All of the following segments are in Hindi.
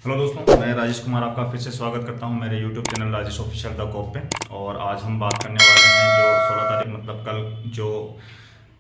हेलो दोस्तों, मैं राजेश कुमार आपका फिर से स्वागत करता हूं मेरे YouTube channel Rajesh official the cop पे। और आज हम बात करने वाले हैं जो 16 तारीख मतलब कल जो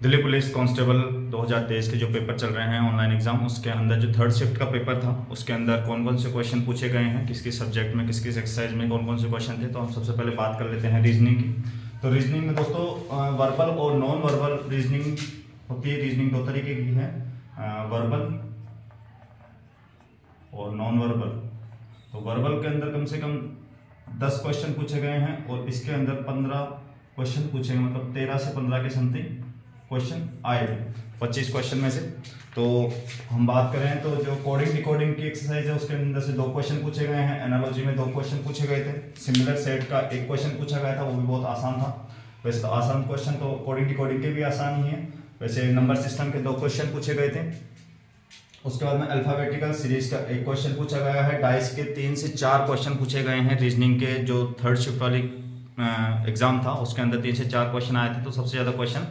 दिल्ली पुलिस कांस्टेबल 2023 के जो पेपर चल रहे हैं ऑनलाइन एग्जाम, उसके अंदर जो थर्ड शिफ्ट का पेपर था उसके अंदर कौन कौन से क्वेश्चन पूछे गए हैं, किस किस सब्जेक्ट में, किस किस एक्सरसाइज में कौन कौन से क्वेश्चन थे। तो हम सबसे पहले बात कर लेते हैं रीजनिंग की। तो रीजनिंग में दोस्तों वर्बल और नॉन वर्बल रीजनिंग होती है। रीजनिंग दो तरीके की है, वर्बल और नॉन वर्बल। तो वर्बल के अंदर कम से कम 10 क्वेश्चन पूछे गए हैं और इसके अंदर 15 क्वेश्चन पूछे गए, मतलब 13 से 15 के समथिंग क्वेश्चन आए थे 25 क्वेश्चन में से। तो हम बात करें तो जो कोडिंग डिकोडिंग की एक्सरसाइज है उसके अंदर से 2 क्वेश्चन पूछे गए हैं, एनालॉजी में 2 क्वेश्चन पूछे गए थे, सिमिलर सेट का 1 क्वेश्चन पूछा गया था, वो भी बहुत आसान था। वैसे तो आसान क्वेश्चन तो कोडिंग डिकोडिंग के भी आसान ही है। वैसे नंबर सिस्टम के 2 क्वेश्चन पूछे गए थे। उसके बाद में अल्फाबेटिकल सीरीज का 1 क्वेश्चन पूछा गया है। डाइस के 3 से 4 क्वेश्चन पूछे गए हैं। रीजनिंग के जो थर्ड शिफ्ट वाली एग्जाम था उसके अंदर 3 से 4 क्वेश्चन आए थे। तो सबसे ज्यादा क्वेश्चन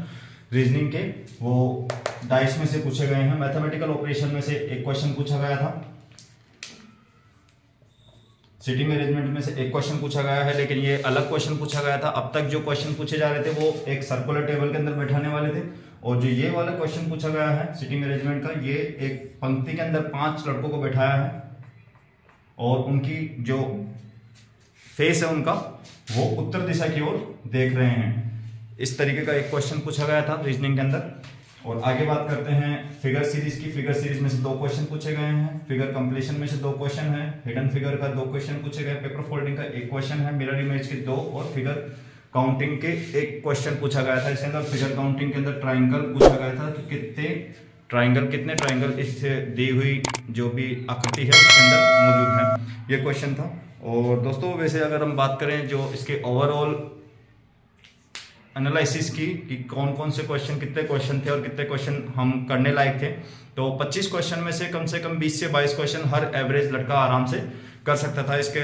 रीजनिंग के वो डाइस में से पूछे गए हैं। मैथमेटिकल ऑपरेशन में से 1 क्वेश्चन पूछा गया था। सिटिंग अरेंजमेंट में से 1 क्वेश्चन पूछा गया है, लेकिन ये अलग क्वेश्चन पूछा गया था। अब तक जो क्वेश्चन पूछे जा रहे थे वो एक सर्कुलर टेबल के अंदर बैठाने वाले थे, और जो ये वाला क्वेश्चन पूछा गया है सिटिंग अरेंजमेंट का, ये एक पंक्ति के अंदर 5 लड़कों को बैठाया है और उनकी जो फेस है उनका वो उत्तर दिशा की ओर देख रहे हैं। इस तरीके का एक क्वेश्चन पूछा गया था रीजनिंग के अंदर। और आगे बात करते हैं फिगर सीरीज की। फिगर सीरीज में से 2 क्वेश्चन पूछे गए हैं। फिगर कंप्लीशन में से 2 क्वेश्चन है। हिडन फिगर का 2 क्वेश्चन पूछे गए। पेपर फोल्डिंग का 1 क्वेश्चन है। मिरर इमेज के 2 और फिगर काउंटिंग के 1 क्वेश्चन पूछा गया था। इसके अंदर फिगर काउंटिंग के अंदर ट्राइंगल पूछा गया था कि कितने ट्राइंगल इस दी हुई जो भी आकृति है उसके अंदर मौजूद है, ये क्वेश्चन था। और दोस्तों वैसे अगर हम बात करें जो इसके ओवरऑल एनालिसिस की कि कौन कौन से क्वेश्चन, कितने क्वेश्चन थे और कितने क्वेश्चन हम करने लायक थे, तो 25 क्वेश्चन में से कम 20 से 22 क्वेश्चन हर एवरेज लड़का आराम से कर सकता था इसके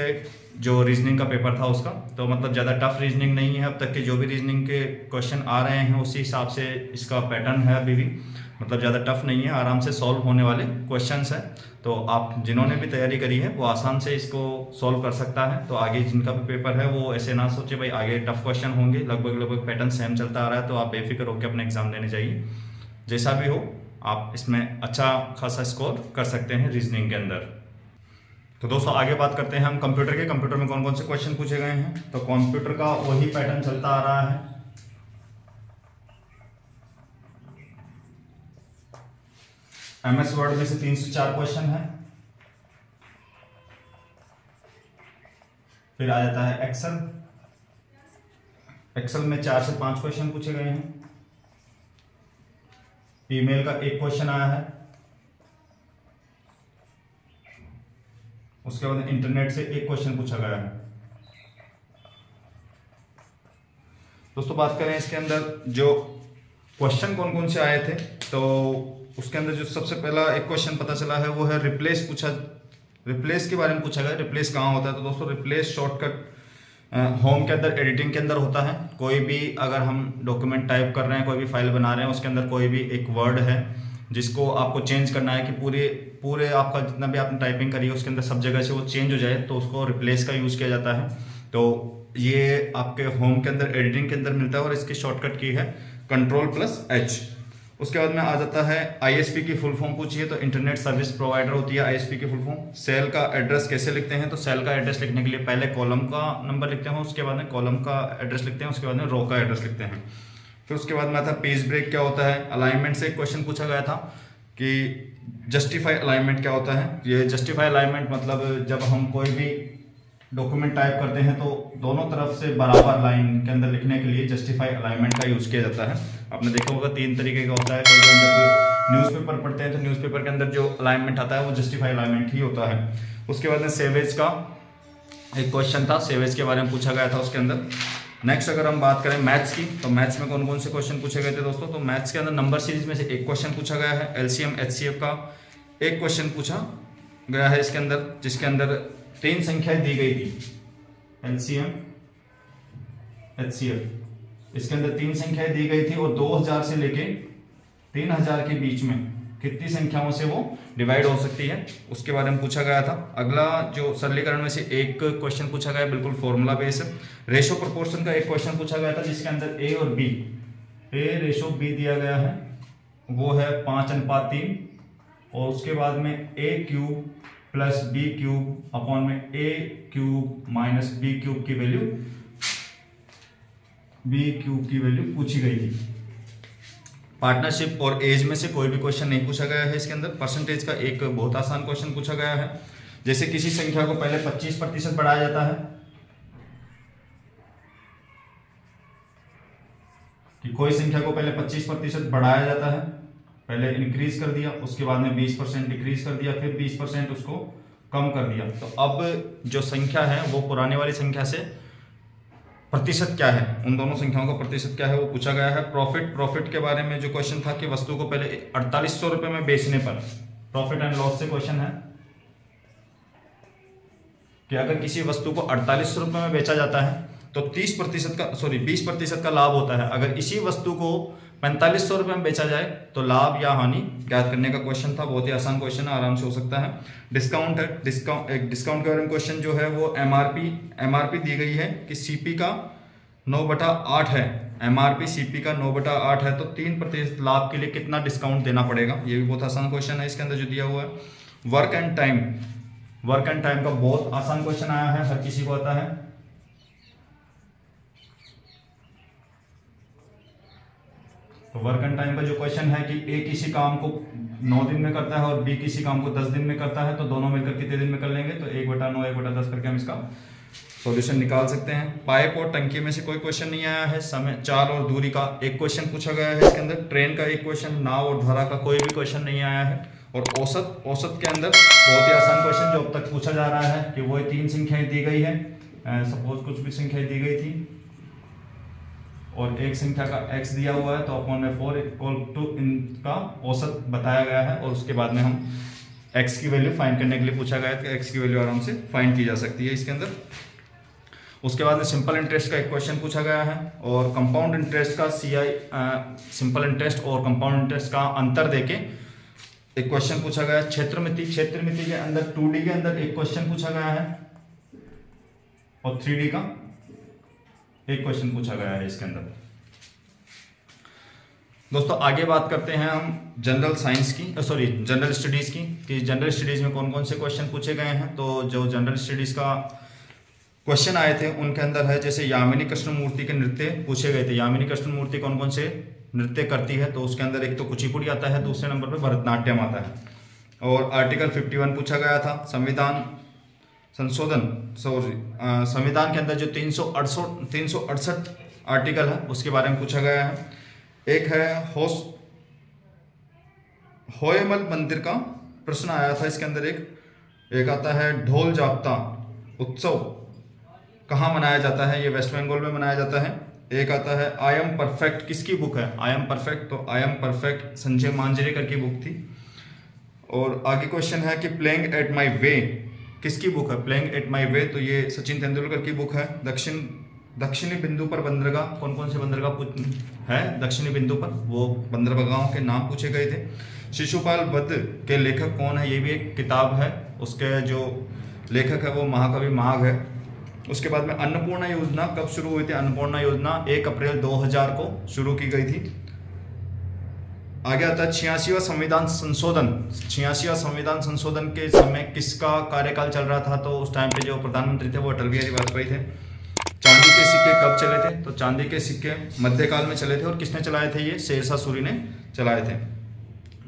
जो रीजनिंग का पेपर था उसका। तो मतलब ज़्यादा टफ रीजनिंग नहीं है। अब तक के जो भी रीजनिंग के क्वेश्चन आ रहे हैं उसी हिसाब से इसका पैटर्न है अभी भी, मतलब ज़्यादा टफ नहीं है, आराम से सॉल्व होने वाले क्वेश्चंस हैं। तो आप जिन्होंने भी तैयारी करी है वो आसान से इसको सॉल्व कर सकता है। तो आगे जिनका भी पेपर है वो ऐसे ना सोचे भाई आगे टफ क्वेश्चन होंगे, लगभग पैटर्न सेम चलता आ रहा है। तो आप बेफिक्र होकर अपने एग्जाम देने जाइए, जैसा भी हो आप इसमें अच्छा खासा स्कोर कर सकते हैं रीजनिंग के अंदर। तो दोस्तों आगे बात करते हैं हम कंप्यूटर के। कंप्यूटर में कौन कौन से क्वेश्चन पूछे गए हैं। तो कंप्यूटर का वही पैटर्न चलता आ रहा है। एमएस वर्ड में से 3 से 4 क्वेश्चन है। फिर आ जाता है एक्सेल। एक्सेल में 4 से 5 क्वेश्चन पूछे गए हैं। ईमेल का 1 क्वेश्चन आया है। उसके बाद इंटरनेट से 1 क्वेश्चन पूछा गया है। दोस्तों बात करें इसके अंदर जो क्वेश्चन कौन कौन से आए थे, तो उसके अंदर जो सबसे पहला एक क्वेश्चन पता चला है वो है रिप्लेस के बारे में पूछा गया। रिप्लेस कहाँ होता है। तो दोस्तों रिप्लेस शॉर्टकट होम के अंदर एडिटिंग के अंदर होता है। कोई भी अगर हम डॉक्यूमेंट टाइप कर रहे हैं, कोई भी फाइल बना रहे हैं, उसके अंदर कोई भी एक वर्ड है जिसको आपको चेंज करना है कि पूरे आपका जितना भी आपने टाइपिंग करी है उसके अंदर सब जगह से वो चेंज हो जाए, तो उसको रिप्लेस का यूज़ किया जाता है। तो ये आपके होम के अंदर एडिटिंग के अंदर मिलता है और इसकी शॉर्टकट की है Ctrl+H। उसके बाद में आ जाता है ISP की फुल फॉर्म पूछिए, तो इंटरनेट सर्विस प्रोवाइडर होती है ISP की फुल फॉर्म। सेल का एड्रेस कैसे लिखते हैं। तो सेल का एड्रेस लिखने के लिए पहले कॉलम का नंबर लिखते हैं, उसके बाद में कॉलम का एड्रेस लिखते हैं, उसके बाद में रो का एड्रेस लिखते हैं। फिर उसके बाद में आता है पेज ब्रेक क्या होता है। अलाइनमेंट से एक क्वेश्चन पूछा गया था कि जस्टिफाई अलाइनमेंट क्या होता है। ये जस्टिफाई अलाइनमेंट मतलब जब हम कोई भी डॉक्यूमेंट टाइप करते हैं तो दोनों तरफ से बराबर लाइन के अंदर लिखने के लिए जस्टिफाई अलाइनमेंट का यूज किया जाता है। आपने देखा होगा 3 तरीके का होता है। जब न्यूज़पेपर पढ़ते हैं तो न्यूज़पेपर के अंदर जो अलाइनमेंट आता है वो जस्टिफाई अलाइनमेंट ही होता है। उसके बाद में सेवेज का एक क्वेश्चन था, सेवेज के बारे में पूछा गया था उसके अंदर। नेक्स्ट अगर हम बात करें मैथ्स की, तो मैथ्स में कौन कौन से क्वेश्चन पूछे गए थे दोस्तों। तो मैथ्स के अंदर नंबर सीरीज में से 1 क्वेश्चन पूछा गया है। LCM HCF का 1 क्वेश्चन पूछा गया है इसके अंदर, जिसके अंदर 3 संख्याएं दी गई थी। LCM HCF इसके अंदर 3 संख्याएं दी गई थी और 2000 से लेके 3000 के बीच में कितनी संख्याओं से वो डिवाइड हो सकती है, उसके बारे में पूछा गया था। अगला जो सरलीकरण में से एक क्वेश्चन पूछा गया, बिल्कुल फॉर्मूला बेस है। रेशो प्रोपोर्शन का एक क्वेश्चन पूछा गया था जिसके अंदर ए और बी, ए रेशो बी दिया गया है, वो है 5:3, और उसके बाद में A cube plus B cube upon में A cube minus B cube की वैल्यू पूछी गई थी। पार्टनरशिप और एज में से कोई भी क्वेश्चन नहीं पूछा गया है इसके अंदर। परसेंटेज का एक बहुत आसान क्वेश्चन पूछा गया है, जैसे किसी संख्या को पहले 25% बढ़ाया जाता है, कि कोई संख्या को पहले 25% बढ़ाया जाता है, पहले इंक्रीज कर दिया, उसके बाद में 20% डिक्रीज कर दिया, फिर 20% उसको कम कर दिया। तो अब जो संख्या है वो पुराने वाली संख्या से प्रतिशत क्या है, उन दोनों संख्याओं का प्रतिशत क्या है वो पूछा गया है। प्रॉफिट के बारे में जो क्वेश्चन था कि वस्तु को पहले 4800 रुपए में बेचने पर, प्रॉफिट एंड लॉस से क्वेश्चन है कि अगर किसी वस्तु को 4800 रुपए में बेचा जाता है तो 20% का लाभ होता है। अगर इसी वस्तु को 4500 रुपए में बेचा जाए तो लाभ या हानि ज्ञात करने का क्वेश्चन था। बहुत ही आसान क्वेश्चन है, आराम से हो सकता है। डिस्काउंट है, डिस्काउंट के बारे में क्वेश्चन जो है वो एमआरपी दी गई है कि सीपी का 9/8 है, एमआरपी सीपी का 9/8 है, तो 3% लाभ के लिए कितना डिस्काउंट देना पड़ेगा, ये भी बहुत आसान क्वेश्चन है इसके अंदर जो दिया हुआ है। वर्क एंड टाइम का बहुत आसान क्वेश्चन आया है, हर किसी को आता है। तो वर्क एंड टाइम का जो क्वेश्चन है कि ए किसी काम को 9 दिन में करता है और बी किसी काम को 10 दिन में करता है, तो दोनों मिलकर कितने दिन में कर लेंगे, तो 1/9 1/10 करके हम इसका सॉल्यूशन निकाल सकते हैं। पाइप और टंकी में से कोई क्वेश्चन नहीं आया है। समय, चाल और दूरी का एक क्वेश्चन पूछा गया है इसके अंदर। ट्रेन का एक क्वेश्चन, नाव और धारा का कोई भी क्वेश्चन नहीं आया है। और औसत के अंदर बहुत ही आसान क्वेश्चन जो अब तक पूछा जा रहा है कि वो 3 संख्याएं दी गई है, सपोज कुछ भी संख्याएं दी गई थी और एक संख्या का x दिया हुआ है, तो अपॉन में 4 इक्वल टू इनका औसत बताया गया है, और उसके बाद में हम x की वैल्यू फाइंड करने के लिए पूछा गया है कि x की वैल्यू आराम से फाइंड की जा सकती है इसके अंदर। उसके बाद में सिंपल इंटरेस्ट का एक क्वेश्चन पूछा गया है, और कंपाउंड इंटरेस्ट का सिंपल इंटरेस्ट और कंपाउंड इंटरेस्ट का अंतर देके एक क्वेश्चन पूछा गया है। क्षेत्रमिति के अंदर 2D के अंदर एक क्वेश्चन पूछा गया है, और 3D का एक क्वेश्चन पूछा गया है इसके अंदर। दोस्तों आगे बात करते हैं हम जनरल स्टडीज की, कि जनरल स्टडीज में कौन कौन से क्वेश्चन पूछे गए हैं। तो जो जनरल स्टडीज का क्वेश्चन आए थे उनके अंदर है, जैसे यामिनी कृष्णमूर्ति के नृत्य पूछे गए थे। यामिनी कृष्णमूर्ति कौन कौन से नृत्य करती है, तो उसके अंदर एक तो कुचिपुड़ी आता है, दूसरे नंबर पर भरतनाट्यम आता है। और आर्टिकल 51 पूछा गया था। संविधान के अंदर जो 368 आर्टिकल है उसके बारे में पूछा गया है। एक है होयमल मंदिर का प्रश्न आया था इसके अंदर। एक आता है ढोल जाप्ता उत्सव कहाँ मनाया जाता है, ये वेस्ट बंगाल में मनाया जाता है। एक आता है आई एम परफेक्ट, किसकी बुक है आई एम परफेक्ट, तो I am perfect Sanjay Manjrekar की बुक थी। और आगे क्वेश्चन है कि प्लेइंग एट माई वे किसकी बुक है, प्लेइंग एट माई वे, तो ये सचिन तेंदुलकर की बुक है। दक्षिणी बिंदु पर बंदरगाह, कौन कौन से बंदरगाह है दक्षिणी बिंदु पर, वो बंदरगाहों के नाम पूछे गए थे। शिशुपाल वध के लेखक कौन है, ये भी एक किताब है, उसके जो लेखक है वो महाकवि माघ है। उसके बाद में अन्नपूर्णा योजना कब शुरू हुई थी, अन्नपूर्णा योजना 1 अप्रैल 2000 को शुरू की गई थी। आगे आता है 86वां संविधान संशोधन। 86वां संविधान संशोधन के समय किसका कार्यकाल चल रहा था, तो उस टाइम पे जो प्रधानमंत्री थे वो अटल बिहारी वाजपेयी थे। चांदी के सिक्के कब चले थे, तो चांदी के सिक्के मध्यकाल में चले थे, और किसने चलाए थे, ये शेरशाह सूरी ने चलाए थे।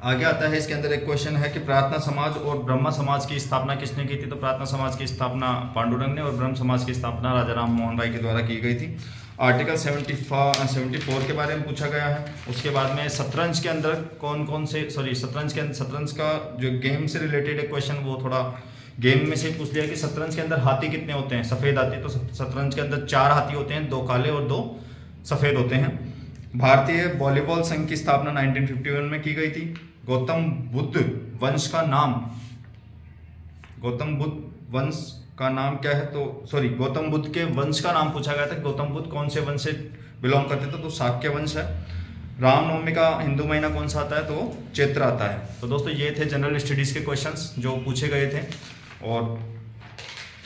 आगे आता है इसके अंदर एक क्वेश्चन है कि प्रार्थना समाज और ब्रह्म समाज की स्थापना किसने की थी, तो प्रार्थना समाज की स्थापना पांडुरंग ने और ब्रह्म समाज की स्थापना राजा राम मोहन राय के द्वारा की गई थी। आर्टिकल 74 के बारे में पूछा गया है। उसके बाद में शतरंज के अंदर कौन कौन से शतरंज का जो गेम से रिलेटेड एक क्वेश्चन, वो थोड़ा गेम में से पूछ लिया कि शतरंज के अंदर हाथी कितने होते हैं, सफेद हाथी, तो शतरंज के अंदर 4 हाथी होते हैं, 2 काले और 2 सफेद होते हैं। भारतीय वॉलीबॉल संघ की स्थापना 1951 में की गई थी। गौतम बुद्ध वंश का नाम क्या है, तो गौतम बुद्ध के वंश का नाम पूछा गया था। गौतम बुद्ध कौन से वंश से बिलोंग करते थे, तो शाक्य वंश है। रामनवमी का हिंदू महीना कौन सा आता है, तो चैत्र आता है। तो दोस्तों ये थे जनरल स्टडीज़ के क्वेश्चंस जो पूछे गए थे, और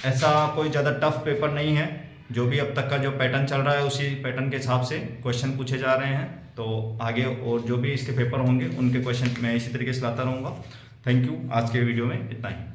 ऐसा कोई ज़्यादा टफ पेपर नहीं है। जो भी अब तक का जो पैटर्न चल रहा है उसी पैटर्न के हिसाब से क्वेश्चन पूछे जा रहे हैं। तो आगे और जो भी इसके पेपर होंगे उनके क्वेश्चन मैं इसी तरीके से लाता रहूँगा। थैंक यू, आज के वीडियो में इतना ही।